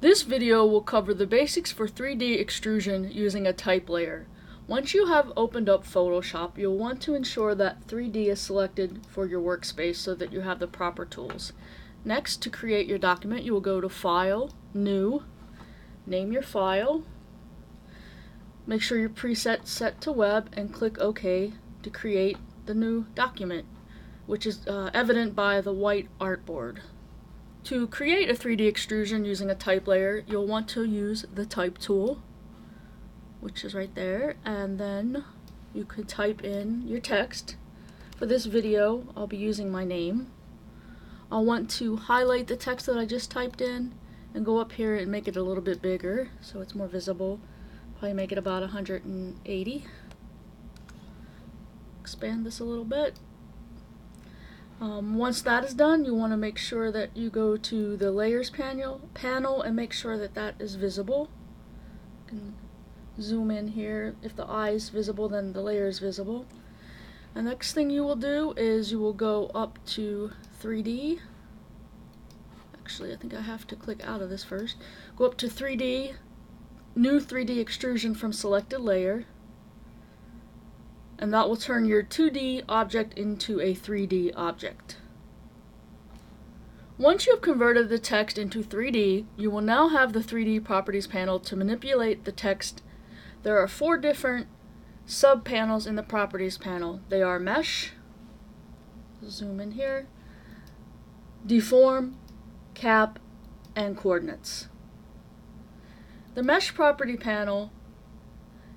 This video will cover the basics for 3D extrusion using a type layer. Once you have opened up Photoshop, you'll want to ensure that 3D is selected for your workspace so that you have the proper tools. Next, to create your document, you will go to File, New, name your file, make sure your preset set to Web, and click OK to create the new document, which is evident by the white artboard. To create a 3D extrusion using a type layer, you'll want to use the type tool, which is right there, and then you could type in your text. For this video, I'll be using my name. I'll want to highlight the text that I just typed in and go up here and make it a little bit bigger so it's more visible. Probably make it about 180. Expand this a little bit. Once that is done, you want to make sure that you go to the layers panel and make sure that that is visible. You can zoom in here. If the eye is visible, then the layer is visible. The next thing you will do is you will go up to 3D. Actually, I think I have to click out of this first. Go up to 3D, new 3D extrusion from selected layer. And that will turn your 2D object into a 3D object. Once you have converted the text into 3D, you will now have the 3D properties panel to manipulate the text. There are 4 different sub-panels in the properties panel. They are Mesh, zoom in here, Deform, Cap, and Coordinates. The Mesh property panel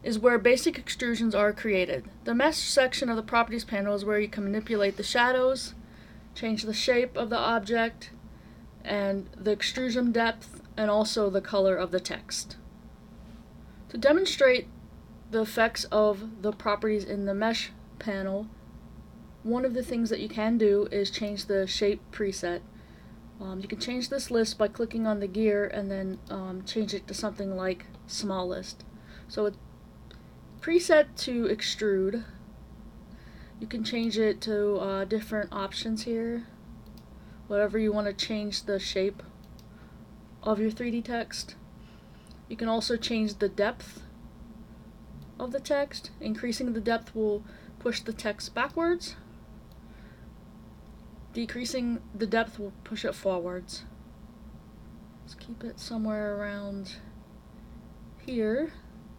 is where basic extrusions are created. The mesh section of the properties panel is where you can manipulate the shadows, change the shape of the object, and the extrusion depth, and also the color of the text. To demonstrate the effects of the properties in the mesh panel, one of the things that you can do is change the shape preset. You can change this list by clicking on the gear and then change it to something like small list. So it preset to extrude. You can change it to different options here, whatever you want to change the shape of your 3D text. You can also change the depth of the text. Increasing the depth will push the text backwards. Decreasing the depth will push it forwards. Let's keep it somewhere around here.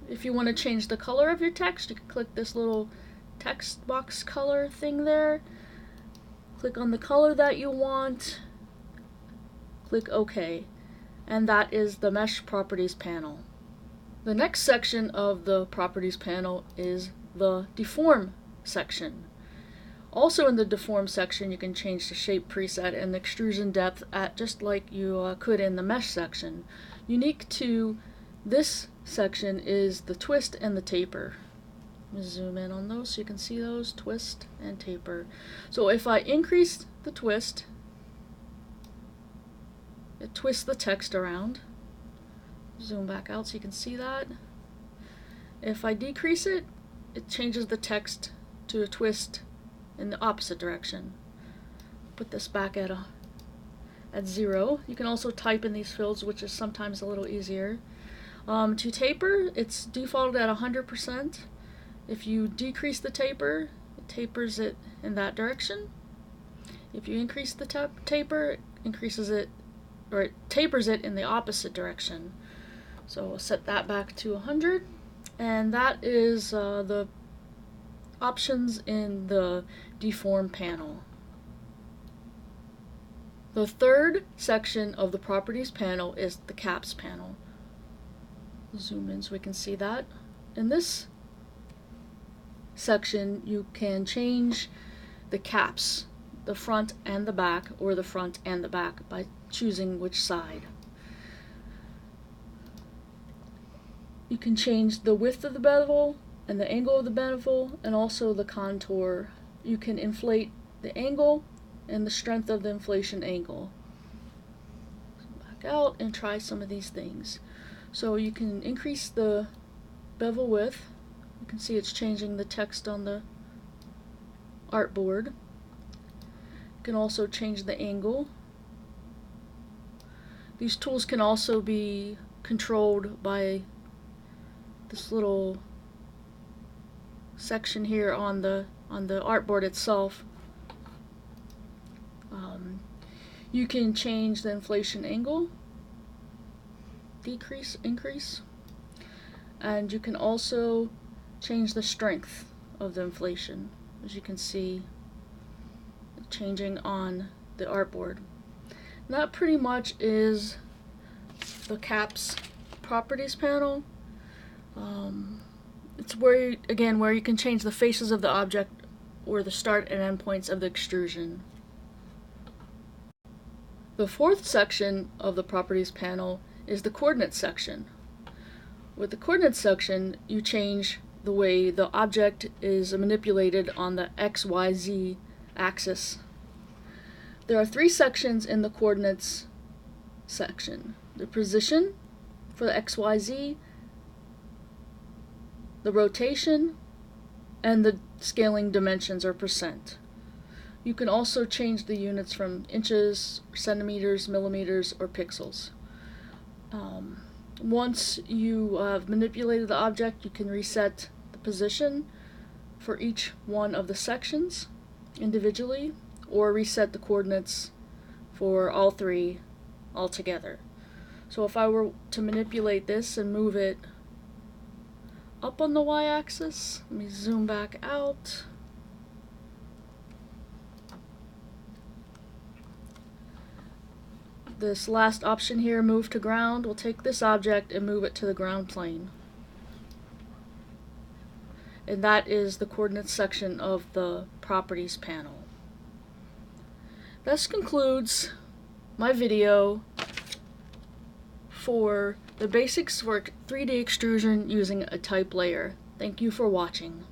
If you want to change the color of your text, you can click this little text box color thing there. Click on the color that you want. Click OK. And that is the Mesh Properties panel. The next section of the Properties panel is the Deform section. Also in the Deform section, you can change the shape preset and the extrusion depth at just like you could in the Mesh section. Unique to this section is the twist and the taper. Let me zoom in on those so you can see those, twist and taper. So if I increase the twist, it twists the text around. Zoom back out so you can see that. If I decrease it, it changes the text to a twist in the opposite direction. Put this back at 0. You can also type in these fields, which is sometimes a little easier. To taper, it's defaulted at 100%. If you decrease the taper, it tapers it in that direction. If you increase the taper, it increases it, or it tapers it in the opposite direction. So we'll set that back to 100, and that is the options in the Deform panel. The third section of the Properties panel is the Caps panel. Zoom in so we can see that. In this section, you can change the caps, the front and the back, or the front and the back by choosing which side. You can change the width of the bevel and the angle of the bevel, and also the contour. You can inflate the angle and the strength of the inflation angle. Back out and try some of these things. So you can increase the bevel width. You can see it's changing the text on the artboard. You can also change the angle. These tools can also be controlled by this little section here on the artboard itself. You can change the inflation angle, decrease, increase, and you can also change the strength of the inflation, as you can see changing on the artboard. And that pretty much is the CAPS properties panel. It's where you can change the faces of the object or the start and end points of the extrusion. The fourth section of the properties panel is the coordinate section. With the coordinate section, you change the way the object is manipulated on the XYZ axis. There are three sections in the coordinates section: the position for the XYZ, the rotation, and the scaling dimensions or percent. You can also change the units from inches, centimeters, millimeters, or pixels. Once you have manipulated the object, you can reset the position for each one of the sections individually, or reset the coordinates for all three altogether. So if I were to manipulate this and move it up on the y-axis, let me zoom back out. This last option here, move to ground, will take this object and move it to the ground plane. And that is the coordinates section of the properties panel. This concludes my video for the basics for 3D extrusion using a type layer. Thank you for watching.